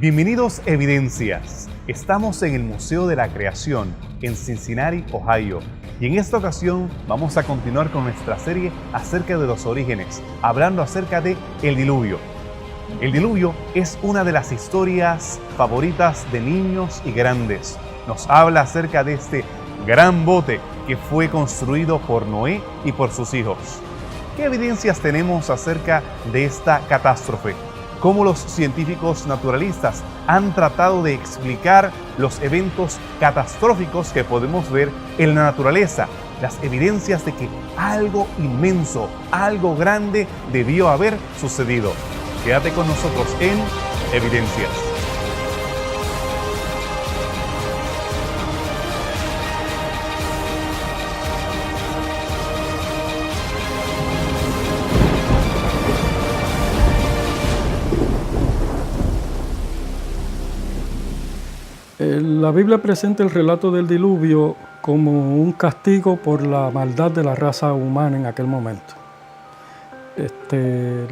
Bienvenidos a Evidencias. Estamos en el Museo de la Creación en Cincinnati, Ohio. Y en esta ocasión vamos a continuar con nuestra serie acerca de los orígenes, hablando acerca de el diluvio. El diluvio es una de las historias favoritas de niños y grandes. Nos habla acerca de este gran bote que fue construido por Noé y por sus hijos. ¿Qué evidencias tenemos acerca de esta catástrofe? ¿Cómo los científicos naturalistas han tratado de explicar los eventos catastróficos que podemos ver en la naturaleza? Las evidencias de que algo inmenso, algo grande debió haber sucedido. Quédate con nosotros en Evidencias. La Biblia presenta el relato del diluvio como un castigo por la maldad de la raza humana en aquel momento.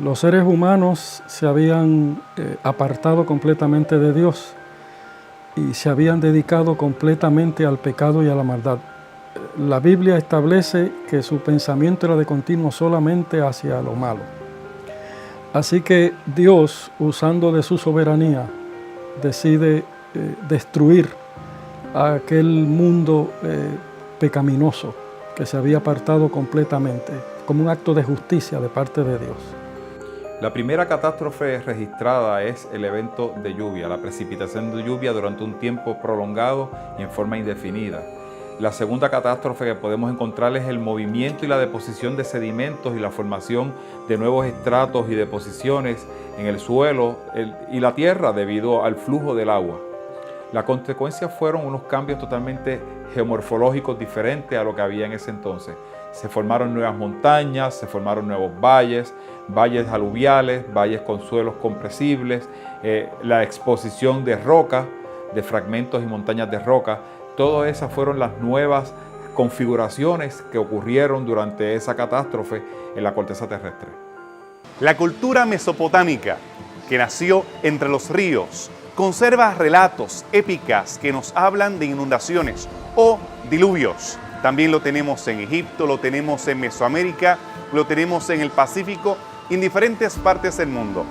Los seres humanos se habían apartado completamente de Dios y se habían dedicado completamente al pecado y a la maldad. La Biblia establece que su pensamiento era de continuo solamente hacia lo malo. Así que Dios, usando de su soberanía, decide destruir a aquel mundo pecaminoso que se había apartado completamente, como un acto de justicia de parte de Dios. La primera catástrofe registrada es el evento de lluvia, la precipitación de lluvia durante un tiempo prolongado y en forma indefinida. La segunda catástrofe que podemos encontrar es el movimiento y la deposición de sedimentos y la formación de nuevos estratos y deposiciones en el suelo y la tierra debido al flujo del agua. La consecuencia fueron unos cambios totalmente geomorfológicos diferentes a lo que había en ese entonces. Se formaron nuevas montañas, se formaron nuevos valles, valles aluviales, valles con suelos compresibles, la exposición de roca, de fragmentos y montañas de roca. Todas esas fueron las nuevas configuraciones que ocurrieron durante esa catástrofe en la corteza terrestre. La cultura mesopotámica, que nació entre los ríos, conserva relatos, épicas que nos hablan de inundaciones o diluvios. También lo tenemos en Egipto, lo tenemos en Mesoamérica, lo tenemos en el Pacífico y en diferentes partes del mundo.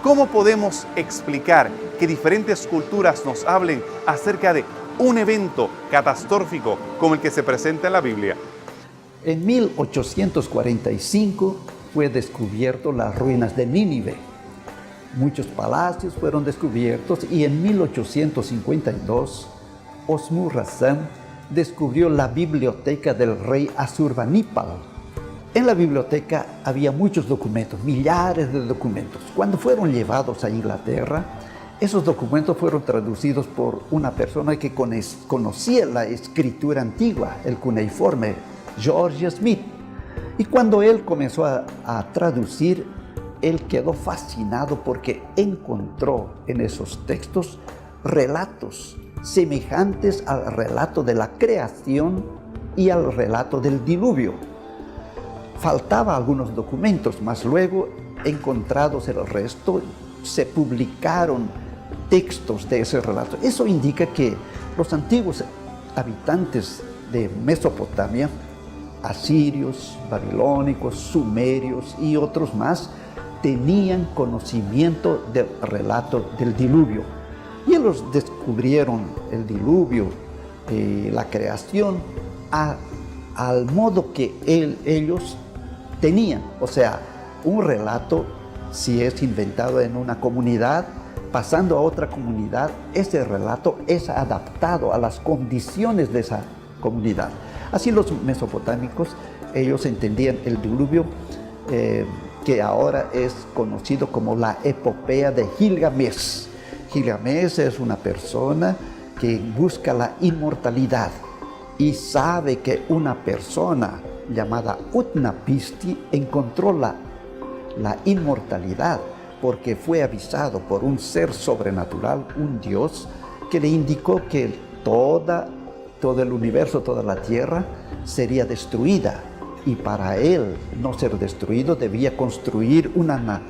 ¿Cómo podemos explicar que diferentes culturas nos hablen acerca de un evento catastrófico como el que se presenta en la Biblia? En 1845 fue descubierto las ruinas de Nínive. Muchos palacios fueron descubiertos y en 1852 Osmur-Razam descubrió la biblioteca del rey Asurbanipal. En la biblioteca había muchos documentos, millares de documentos. Cuando fueron llevados a Inglaterra, esos documentos fueron traducidos por una persona que conocía la escritura antigua, el cuneiforme, George Smith. Y cuando él comenzó a traducir, él quedó fascinado porque encontró en esos textos relatos semejantes al relato de la creación y al relato del diluvio. Faltaban algunos documentos, mas luego, encontrados el resto, se publicaron textos de ese relato. Eso indica que los antiguos habitantes de Mesopotamia, asirios, babilónicos, sumerios y otros más, tenían conocimiento del relato del diluvio. Y ellos descubrieron el diluvio, la creación, al modo que ellos tenían. O sea, un relato, si es inventado en una comunidad, pasando a otra comunidad, ese relato es adaptado a las condiciones de esa comunidad. Así los mesopotámicos, ellos entendían el diluvio, que ahora es conocido como la epopeya de Gilgamesh. Gilgamesh es una persona que busca la inmortalidad y sabe que una persona llamada Utnapishtim encontró la inmortalidad porque fue avisado por un ser sobrenatural, un Dios, que le indicó que todo el universo, toda la tierra sería destruida. Y para él no ser destruido debía construir una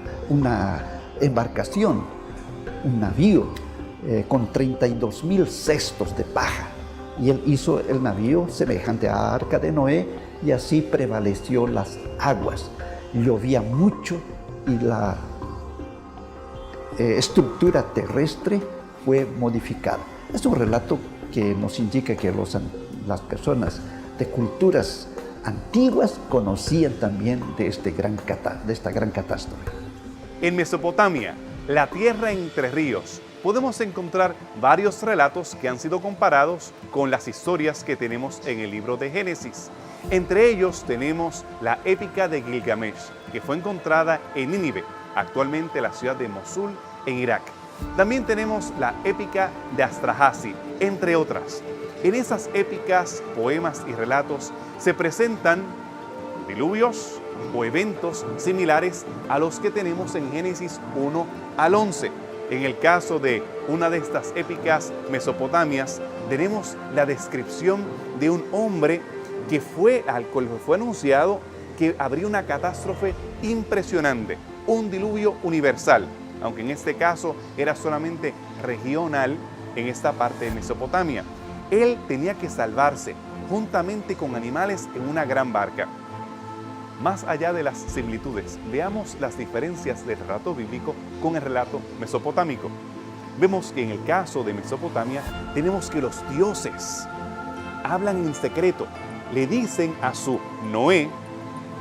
embarcación, un navío con 32.000 cestos de paja. Y él hizo el navío semejante a Arca de Noé, y así prevaleció las aguas. Llovía mucho y la estructura terrestre fue modificada. Es un relato que nos indica que las personas de culturas antiguas conocían también de esta gran catástrofe. En Mesopotamia, la tierra entre ríos, podemos encontrar varios relatos que han sido comparados con las historias que tenemos en el libro de Génesis. Entre ellos tenemos la épica de Gilgamesh, que fue encontrada en Nínive, actualmente la ciudad de Mosul, en Irak. También tenemos la épica de Astrahasis, entre otras. En esas épicas, poemas y relatos se presentan diluvios o eventos similares a los que tenemos en Génesis 1 al 11. En el caso de una de estas épicas mesopotamias, tenemos la descripción de un hombre al cual fue anunciado que habría una catástrofe impresionante, un diluvio universal, aunque en este caso era solamente regional en esta parte de Mesopotamia. Él tenía que salvarse juntamente con animales en una gran barca. Más allá de las similitudes, veamos las diferencias del relato bíblico con el relato mesopotámico. Vemos que en el caso de Mesopotamia tenemos que los dioses hablan en secreto, le dicen a su Noé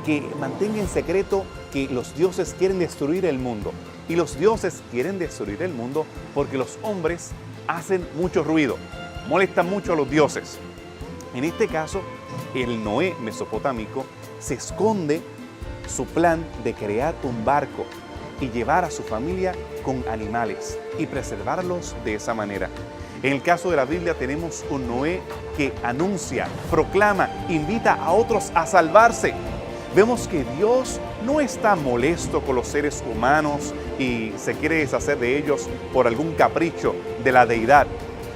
que mantenga en secreto que los dioses quieren destruir el mundo. Y los dioses quieren destruir el mundo porque los hombres hacen mucho ruido, molestan mucho a los dioses. En este caso, el Noé mesopotámico se esconde su plan de crear un barco y llevar a su familia con animales y preservarlos de esa manera. En el caso de la Biblia tenemos un Noé que anuncia, proclama, invita a otros a salvarse. Vemos que Dios no está molesto con los seres humanos y se quiere deshacer de ellos por algún capricho de la deidad,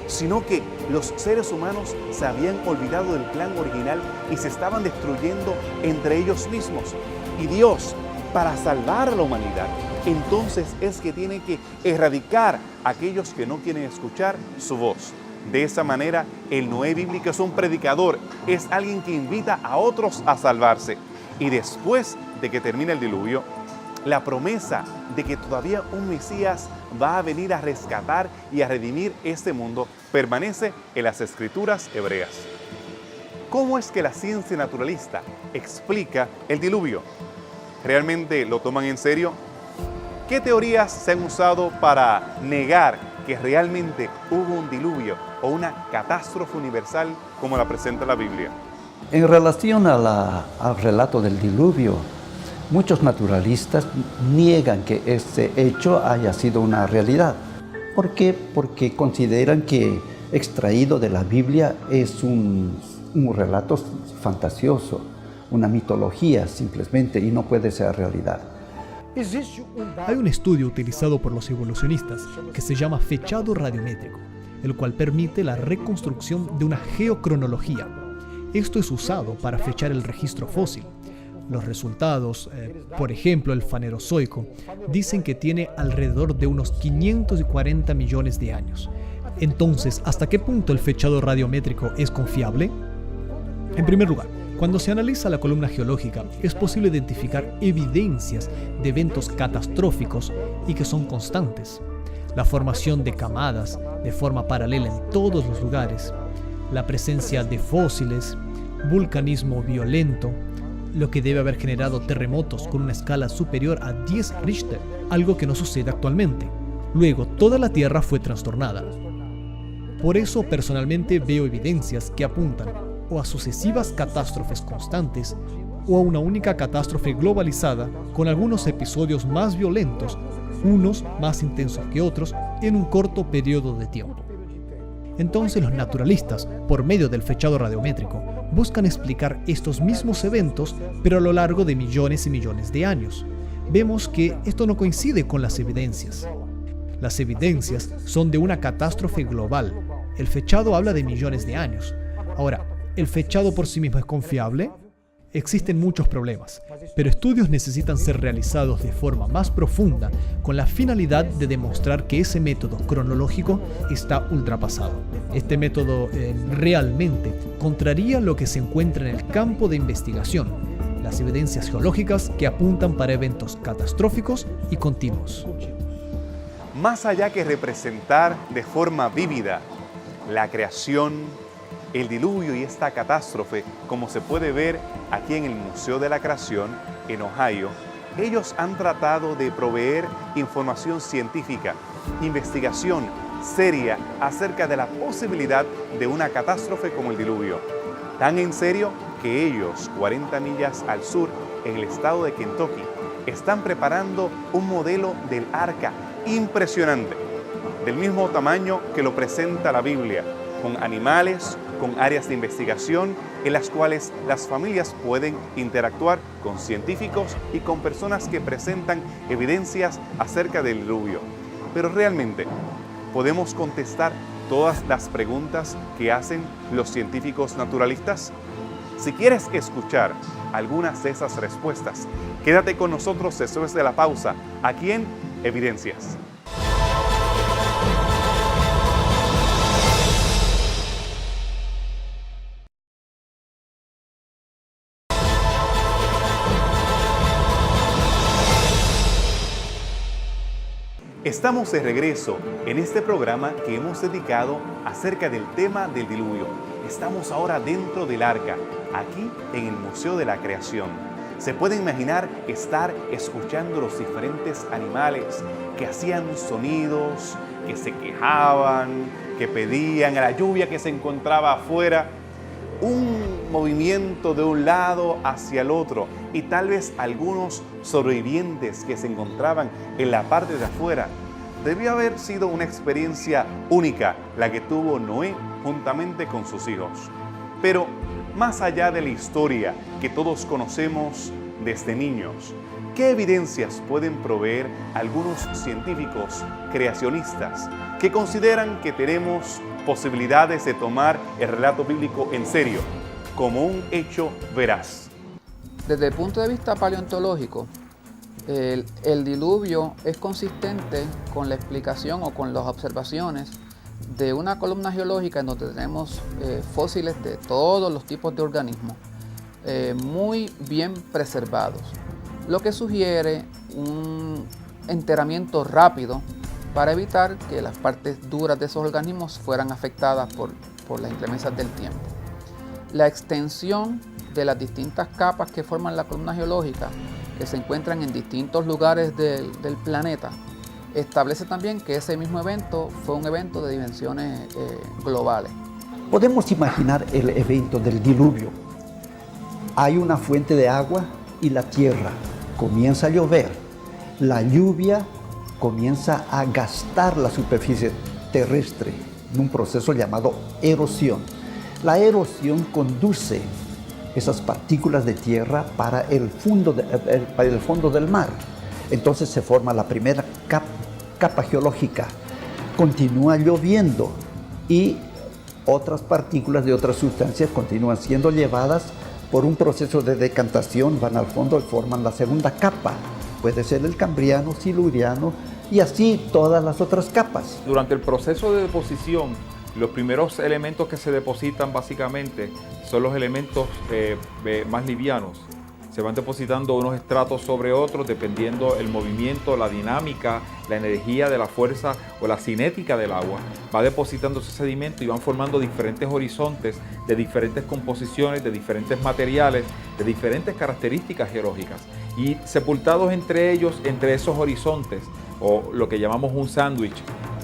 sino que los seres humanos se habían olvidado del plan original y se estaban destruyendo entre ellos mismos. Y Dios, para salvar a la humanidad, entonces es que tiene que erradicar a aquellos que no quieren escuchar su voz. De esa manera, el Noé bíblico es un predicador, es alguien que invita a otros a salvarse. Y después de que termine el diluvio, la promesa de que todavía un Mesías va a venir a rescatar y a redimir este mundo permanece en las escrituras hebreas. ¿Cómo es que la ciencia naturalista explica el diluvio? ¿Realmente lo toman en serio? ¿Qué teorías se han usado para negar que realmente hubo un diluvio o una catástrofe universal como la presenta la Biblia? En relación al relato del diluvio, muchos naturalistas niegan que este hecho haya sido una realidad. ¿Por qué? Porque consideran que extraído de la Biblia es un relato fantasioso, una mitología simplemente, y no puede ser realidad. Hay un estudio utilizado por los evolucionistas que se llama fechado radiométrico, el cual permite la reconstrucción de una geocronología. Esto es usado para fechar el registro fósil. Los resultados, por ejemplo el Fanerozoico, dicen que tiene alrededor de unos 540 millones de años. Entonces, ¿hasta qué punto el fechado radiométrico es confiable? En primer lugar, cuando se analiza la columna geológica, es posible identificar evidencias de eventos catastróficos y que son constantes. La formación de camadas de forma paralela en todos los lugares, la presencia de fósiles, vulcanismo violento, lo que debe haber generado terremotos con una escala superior a 10 Richter, algo que no sucede actualmente. Luego, toda la Tierra fue trastornada. Por eso, personalmente veo evidencias que apuntan o a sucesivas catástrofes constantes o a una única catástrofe globalizada con algunos episodios más violentos, unos más intensos que otros, en un corto periodo de tiempo. Entonces los naturalistas, por medio del fechado radiométrico, buscan explicar estos mismos eventos, pero a lo largo de millones y millones de años. Vemos que esto no coincide con las evidencias. Las evidencias son de una catástrofe global. El fechado habla de millones de años. Ahora, ¿el fechado por sí mismo es confiable? existen muchos problemas, pero estudios necesitan ser realizados de forma más profunda con la finalidad de demostrar que ese método cronológico está ultrapasado. Este método realmente contraría lo que se encuentra en el campo de investigación, las evidencias geológicas que apuntan para eventos catastróficos y continuos. Más allá que representar de forma vívida la creación, el diluvio y esta catástrofe, como se puede ver aquí en el Museo de la Creación en Ohio, ellos han tratado de proveer información científica, investigación seria acerca de la posibilidad de una catástrofe como el diluvio. Tan en serio que ellos, 40 millas al sur, en el estado de Kentucky, están preparando un modelo del arca impresionante, del mismo tamaño que lo presenta la Biblia, con animales, con áreas de investigación en las cuales las familias pueden interactuar con científicos y con personas que presentan evidencias acerca del diluvio. Pero realmente, ¿podemos contestar todas las preguntas que hacen los científicos naturalistas? Si quieres escuchar algunas de esas respuestas, quédate con nosotros después de la pausa, aquí en Evidencias. Estamos de regreso en este programa que hemos dedicado acerca del tema del diluvio. Estamos ahora dentro del arca, aquí en el Museo de la Creación. Se puede imaginar estar escuchando los diferentes animales que hacían sonidos, que se quejaban, que pedían a la lluvia que se encontraba afuera, un movimiento de un lado hacia el otro y tal vez algunos sobrevivientes que se encontraban en la parte de afuera. Debió haber sido una experiencia única la que tuvo Noé juntamente con sus hijos. Pero más allá de la historia que todos conocemos desde niños, ¿qué evidencias pueden proveer algunos científicos creacionistas que consideran que tenemos posibilidades de tomar el relato bíblico en serio, como un hecho veraz? Desde el punto de vista paleontológico, el diluvio es consistente con la explicación o con las observaciones de una columna geológica en donde tenemos fósiles de todos los tipos de organismos muy bien preservados, lo que sugiere un enterramiento rápido para evitar que las partes duras de esos organismos fueran afectadas por las inclemencias del tiempo. La extensión de las distintas capas que forman la columna geológica, que se encuentran en distintos lugares del planeta, establece también que ese mismo evento fue un evento de dimensiones globales. Podemos imaginar el evento del diluvio. Hay una fuente de agua y la tierra comienza a llover. La lluvia comienza a gastar la superficie terrestre en un proceso llamado erosión. La erosión conduce esas partículas de tierra para el fondo del mar. Entonces se forma la primera capa geológica. Continúa lloviendo y otras partículas de otras sustancias continúan siendo llevadas por un proceso de decantación, van al fondo y forman la segunda capa. Puede ser el Cambriano, Siluriano y así todas las otras capas. Durante el proceso de deposición, los primeros elementos que se depositan básicamente son los elementos más livianos. Se van depositando unos estratos sobre otros dependiendo el movimiento, la dinámica, la energía de la fuerza o la cinética del agua. Va depositando ese sedimento y van formando diferentes horizontes de diferentes composiciones, de diferentes materiales, de diferentes características geológicas. Y sepultados entre ellos, entre esos horizontes, o lo que llamamos un sándwich,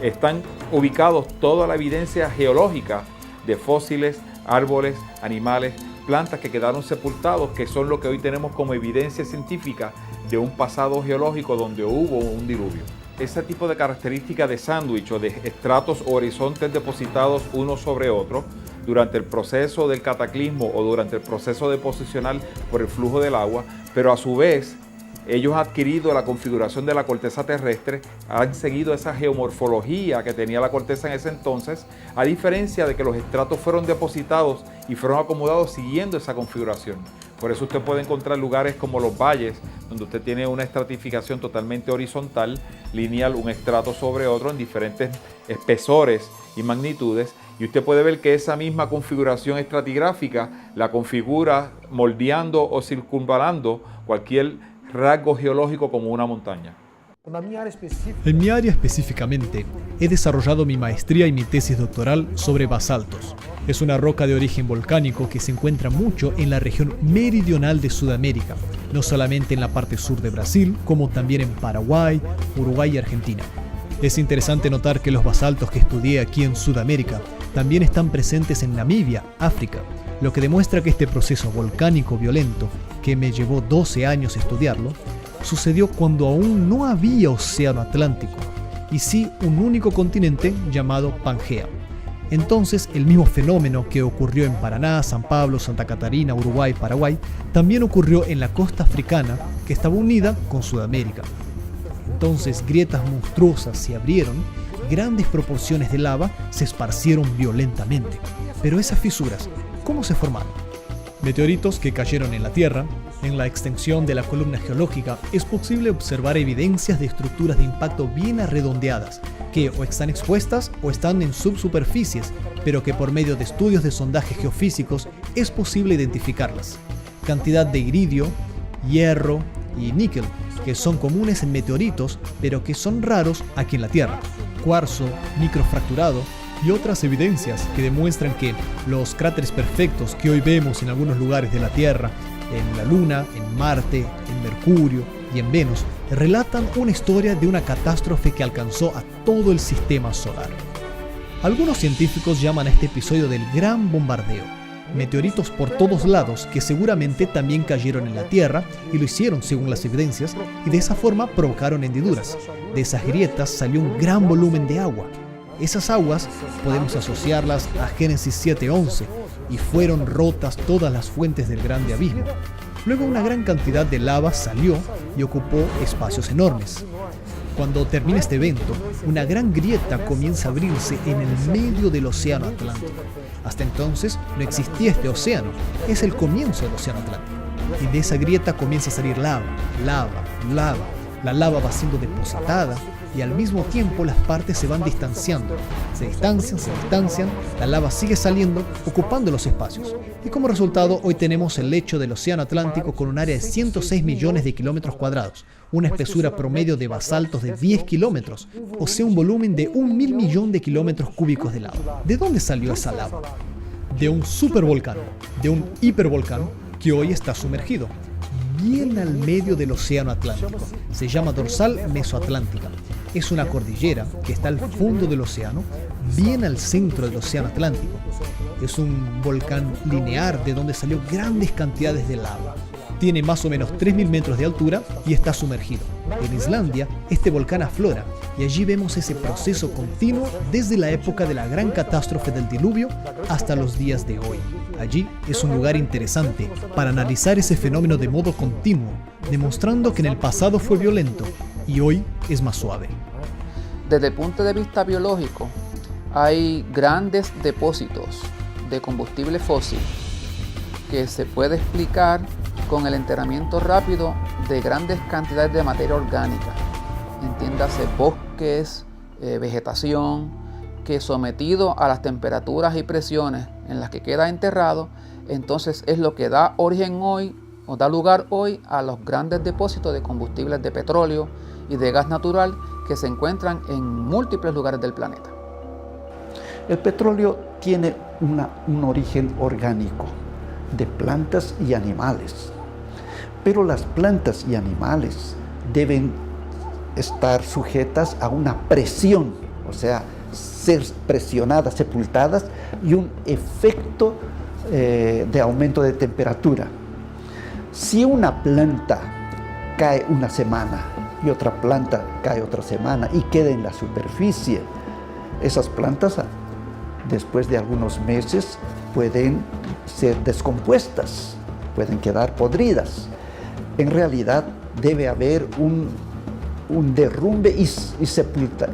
están ubicados toda la evidencia geológica de fósiles, árboles, animales, plantas que quedaron sepultados, que son lo que hoy tenemos como evidencia científica de un pasado geológico donde hubo un diluvio. Ese tipo de característica de sándwich o de estratos o horizontes depositados uno sobre otro durante el proceso del cataclismo o durante el proceso deposicional por el flujo del agua, pero a su vez ellos han adquirido la configuración de la corteza terrestre, han seguido esa geomorfología que tenía la corteza en ese entonces, a diferencia de que los estratos fueron depositados y fueron acomodados siguiendo esa configuración. Por eso usted puede encontrar lugares como los valles, donde usted tiene una estratificación totalmente horizontal, lineal, un estrato sobre otro en diferentes espesores y magnitudes, y usted puede ver que esa misma configuración estratigráfica la configura moldeando o circunvalando cualquier rasgo geológico como una montaña. En mi área específicamente, he desarrollado mi maestría y mi tesis doctoral sobre basaltos. Es una roca de origen volcánico que se encuentra mucho en la región meridional de Sudamérica, no solamente en la parte sur de Brasil, como también en Paraguay, Uruguay y Argentina. Es interesante notar que los basaltos que estudié aquí en Sudamérica también están presentes en Namibia, África, lo que demuestra que este proceso volcánico violento, que me llevó 12 años estudiarlo, sucedió cuando aún no había océano Atlántico, y sí un único continente llamado Pangea. Entonces, el mismo fenómeno que ocurrió en Paraná, San Pablo, Santa Catarina, Uruguay, Paraguay, también ocurrió en la costa africana, que estaba unida con Sudamérica. Entonces, grietas monstruosas se abrieron, grandes proporciones de lava se esparcieron violentamente. Pero esas fisuras, ¿cómo se formaron? Meteoritos que cayeron en la Tierra. En la extensión de la columna geológica es posible observar evidencias de estructuras de impacto bien arredondeadas, que o están expuestas o están en subsuperficies, pero que por medio de estudios de sondaje geofísicos es posible identificarlas. Cantidad de iridio, hierro y níquel, que son comunes en meteoritos, pero que son raros aquí en la Tierra. Cuarzo, microfracturado y otras evidencias que demuestran que los cráteres perfectos que hoy vemos en algunos lugares de la Tierra, en la Luna, en Marte, en Mercurio y en Venus, relatan una historia de una catástrofe que alcanzó a todo el sistema solar. Algunos científicos llaman a este episodio del Gran Bombardeo. Meteoritos por todos lados que seguramente también cayeron en la Tierra, y lo hicieron según las evidencias, y de esa forma provocaron hendiduras. De esas grietas salió un gran volumen de agua. Esas aguas podemos asociarlas a Génesis 7:11, y fueron rotas todas las fuentes del grande abismo. Luego una gran cantidad de lava salió y ocupó espacios enormes. Cuando termina este evento, una gran grieta comienza a abrirse en el medio del océano Atlántico. Hasta entonces no existía este océano, es el comienzo del océano Atlántico. Y de esa grieta comienza a salir lava, lava, lava. La lava va siendo depositada y al mismo tiempo las partes se van distanciando. Se distancian, la lava sigue saliendo, ocupando los espacios. Y como resultado, hoy tenemos el lecho del océano Atlántico con un área de 106 millones de kilómetros cuadrados, una espesura promedio de basaltos de 10 kilómetros, o sea, un volumen de 1.000 millones de kilómetros cúbicos de lava. ¿De dónde salió esa lava? De un supervolcán, de un hipervolcán que hoy está sumergido bien al medio del océano Atlántico. Se llama dorsal mesoatlántica. Es una cordillera que está al fondo del océano, bien al centro del océano Atlántico. Es un volcán lineal de donde salió grandes cantidades de lava. Tiene más o menos 3.000 metros de altura y está sumergido. En Islandia, este volcán aflora y allí vemos ese proceso continuo desde la época de la gran catástrofe del diluvio hasta los días de hoy. Allí es un lugar interesante para analizar ese fenómeno de modo continuo, demostrando que en el pasado fue violento y hoy es más suave. Desde el punto de vista biológico, hay grandes depósitos de combustible fósil que se puede explicar con el enterramiento rápido de grandes cantidades de materia orgánica, entiéndase bosques, vegetación, que sometido a las temperaturas y presiones en las que queda enterrado, entonces es lo que da origen hoy, o da lugar hoy a los grandes depósitos de combustibles de petróleo y de gas natural que se encuentran en múltiples lugares del planeta. El petróleo tiene un origen orgánico de plantas y animales, pero las plantas y animales deben estar sujetas a una presión, o sea, ser presionadas, sepultadas, y un efecto de aumento de temperatura. Si una planta cae una semana y otra planta cae otra semana y queda en la superficie, esas plantas después de algunos meses pueden ser descompuestas, pueden quedar podridas. En realidad debe haber un derrumbe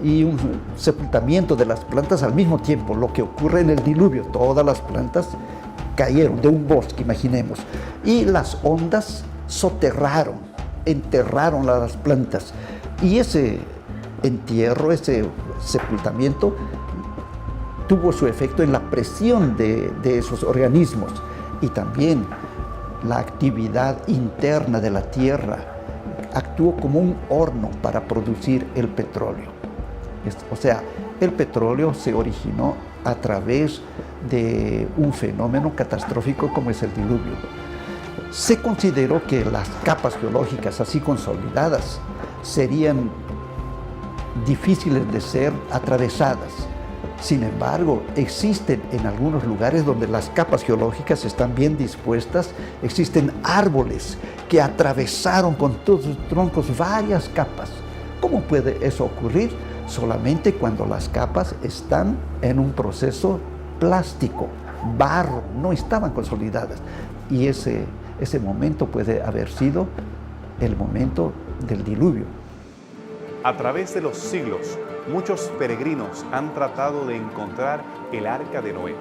y un sepultamiento de las plantas al mismo tiempo, lo que ocurre en el diluvio. Todas las plantas cayeron de un bosque, imaginemos, y las ondas soterraron, enterraron las plantas. Y ese entierro, ese sepultamiento, tuvo su efecto en la presión de esos organismos y también la actividad interna de la tierra actuó como un horno para producir el petróleo. O sea, el petróleo se originó a través de un fenómeno catastrófico como es el diluvio. Se consideró que las capas geológicas así consolidadas serían difíciles de ser atravesadas. Sin embargo, existen en algunos lugares donde las capas geológicas están bien dispuestas, existen árboles que atravesaron con todos sus troncos varias capas. ¿Cómo puede eso ocurrir? Solamente cuando las capas están en un proceso plástico, barro, no estaban consolidadas. Y ese momento puede haber sido el momento del diluvio. A través de los siglos, muchos peregrinos han tratado de encontrar el Arca de Noé.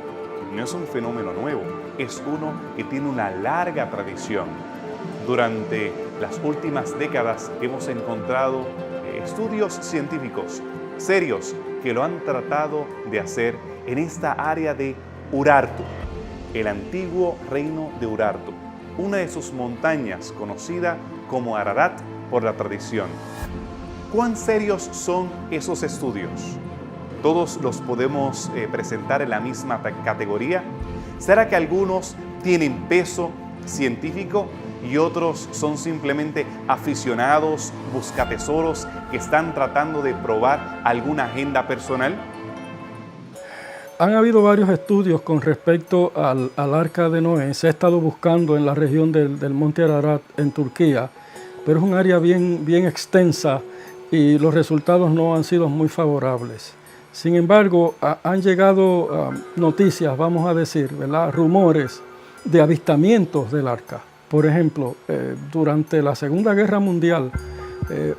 No es un fenómeno nuevo, es uno que tiene una larga tradición. Durante las últimas décadas hemos encontrado estudios científicos serios que lo han tratado de hacer en esta área de Urartu, el antiguo reino de Urartu, una de sus montañas conocida como Ararat por la tradición. ¿Cuán serios son esos estudios? ¿Todos los podemos presentar en la misma categoría? ¿Será que algunos tienen peso científico y otros son simplemente aficionados, buscatesoros que están tratando de probar alguna agenda personal? Han habido varios estudios con respecto al Arca de Noé. Se ha estado buscando en la región del Monte Ararat en Turquía, pero es un área bien extensa y los resultados no han sido muy favorables. Sin embargo, han llegado noticias, vamos a decir, ¿verdad?, rumores de avistamientos del arca. Por ejemplo, durante la Segunda Guerra Mundial,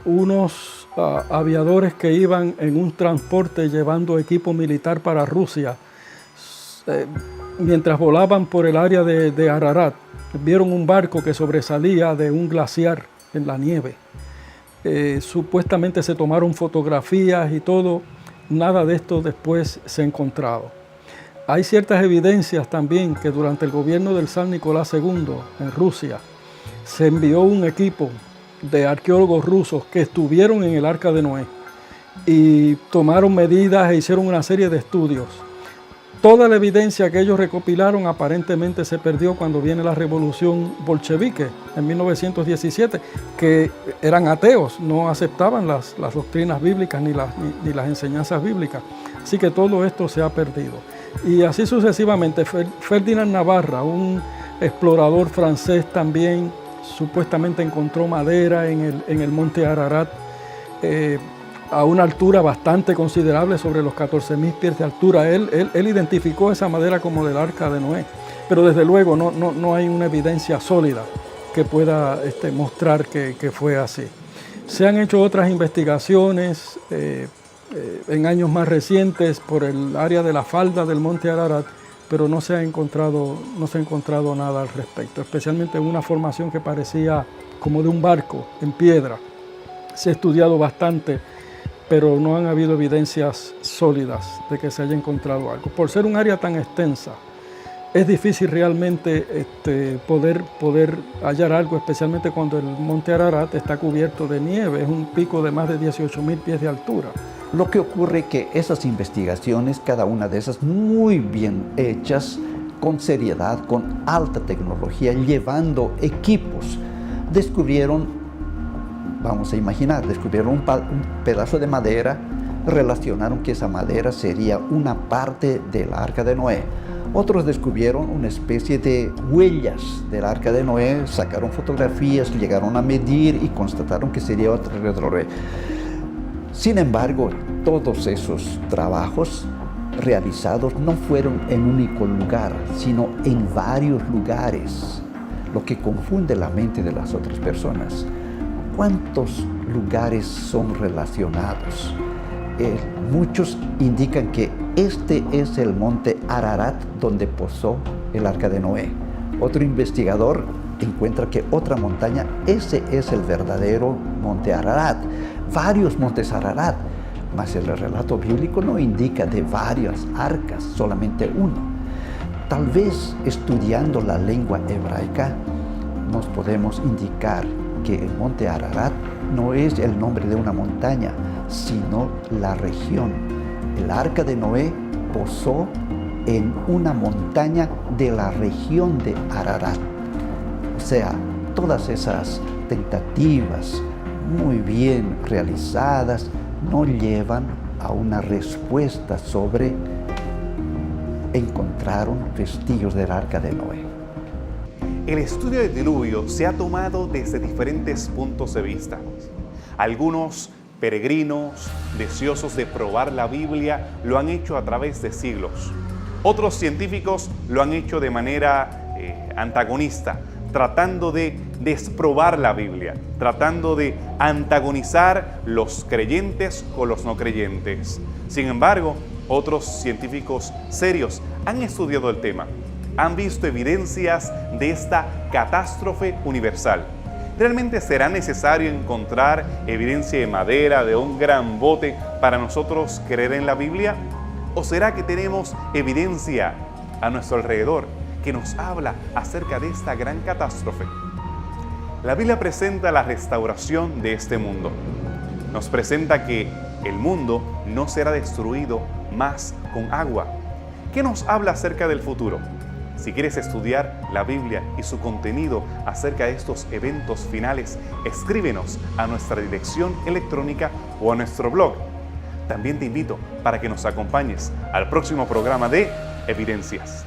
unos aviadores que iban en un transporte llevando equipo militar para Rusia, mientras volaban por el área de Ararat, vieron un barco que sobresalía de un glaciar en la nieve. Supuestamente se tomaron fotografías y todo, nada de esto después se ha encontrado. Hay ciertas evidencias también que durante el gobierno del zar Nicolás II en Rusia se envió un equipo de arqueólogos rusos que estuvieron en el Arca de Noé y tomaron medidas e hicieron una serie de estudios. Toda la evidencia que ellos recopilaron aparentemente se perdió cuando viene la revolución bolchevique en 1917, que eran ateos, no aceptaban las doctrinas bíblicas ni las enseñanzas bíblicas. Así que todo esto se ha perdido. Y así sucesivamente. Ferdinand Navarra, un explorador francés también, supuestamente encontró madera en el monte Ararat, a una altura bastante considerable, sobre los 14.000 pies de altura. Él identificó esa madera como del Arca de Noé, pero desde luego no hay una evidencia sólida que pueda mostrar que fue así. Se han hecho otras investigaciones en años más recientes por el área de la falda del monte Ararat, pero no se ha encontrado nada al respecto, especialmente una formación que parecía como de un barco en piedra. Se ha estudiado bastante, pero no han habido evidencias sólidas de que se haya encontrado algo. Por ser un área tan extensa, es difícil realmente poder hallar algo, especialmente cuando el monte Ararat está cubierto de nieve. Es un pico de más de 18.000 pies de altura. Lo que ocurre es que esas investigaciones, cada una de esas muy bien hechas, con seriedad, con alta tecnología, llevando equipos, descubrieron, vamos a imaginar, descubrieron un pedazo de madera, relacionaron que esa madera sería una parte del Arca de Noé. Otros descubrieron una especie de huellas del Arca de Noé, sacaron fotografías, llegaron a medir y constataron que sería otro Arca. Sin embargo, todos esos trabajos realizados no fueron en un único lugar, sino en varios lugares, lo que confunde la mente de las otras personas. ¿Cuántos lugares son relacionados? Muchos indican que este es el monte Ararat donde posó el arca de Noé. Otro investigador encuentra que otra montaña, ese es el verdadero monte Ararat. Varios montes Ararat, mas el relato bíblico no indica de varias arcas, solamente uno. Tal vez estudiando la lengua hebraica nos podemos indicar que el monte Ararat no es el nombre de una montaña, sino la región. El arca de Noé posó en una montaña de la región de Ararat. O sea, todas esas tentativas muy bien realizadas no llevan a una respuesta sobre encontraron vestigios del arca de Noé. El estudio del diluvio se ha tomado desde diferentes puntos de vista. Algunos peregrinos, deseosos de probar la Biblia, lo han hecho a través de siglos. Otros científicos lo han hecho de manera antagonista, tratando de desprobar la Biblia, tratando de antagonizar los creyentes con los no creyentes. Sin embargo, otros científicos serios han estudiado el tema, han visto evidencias de esta catástrofe universal. ¿Realmente será necesario encontrar evidencia de madera, de un gran bote, para nosotros creer en la Biblia? ¿O será que tenemos evidencia a nuestro alrededor que nos habla acerca de esta gran catástrofe? La Biblia presenta la restauración de este mundo. Nos presenta que el mundo no será destruido más con agua. ¿Qué nos habla acerca del futuro? Si quieres estudiar la Biblia y su contenido acerca de estos eventos finales, escríbenos a nuestra dirección electrónica o a nuestro blog. También te invito para que nos acompañes al próximo programa de Evidencias.